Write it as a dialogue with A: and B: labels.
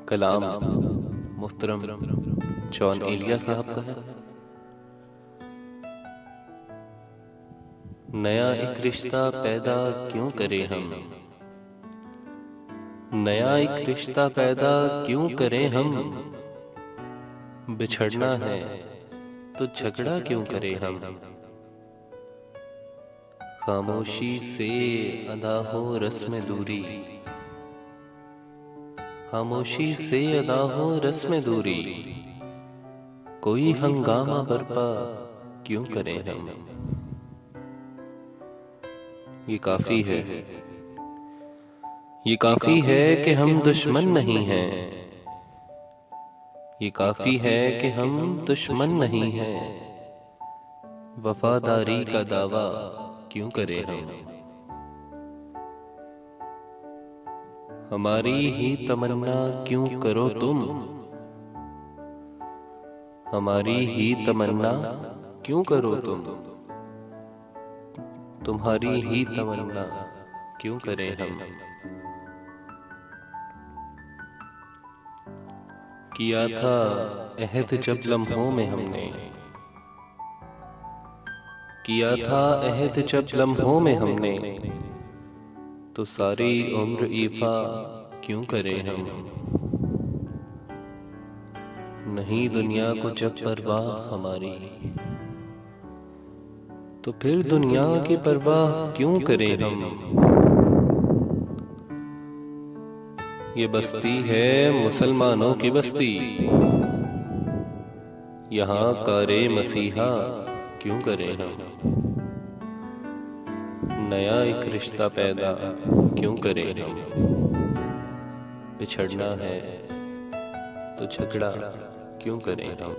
A: कलाम मुहतरम John Elia साहब का है। नया एक रिश्ता पैदा क्यों करें हम, नया एक रिश्ता पैदा क्यों करें हम। बिछड़ना है तो झगड़ा क्यों करें हम। खामोशी से अदा हो रस्म दूरी, खामोशी से अदा हो रस्म दूरी। कोई हंगामा बर्पा क्यों करें हम। ये काफी है, ये काफी है कि हम दुश्मन नहीं हैं। ये काफी है कि हम दुश्मन नहीं हैं। वफादारी का दावा क्यों करें हम। हमारी ही तमन्ना क्यों करो तुम, हमारी ही तमन्ना क्यों करो तुम। तुम्हारी ही तमन्ना क्यों करें हम। किया था अहद जब लम्हों में हमने, किया था अहद जब लम्हों में हमने। तो सारी उम्र ईफा क्यों करें हम। नहीं दुनिया को जब परवाह हमारी, तो फिर दुनिया की परवाह क्यों करें हम। ये बस्ती है मुसलमानों की बस्ती, यहाँ कारे मसीहा क्यों करें हम। नया एक रिश्ता पैदा क्यों करें हम। बिछड़ना है तो झगड़ा क्यों करें हम।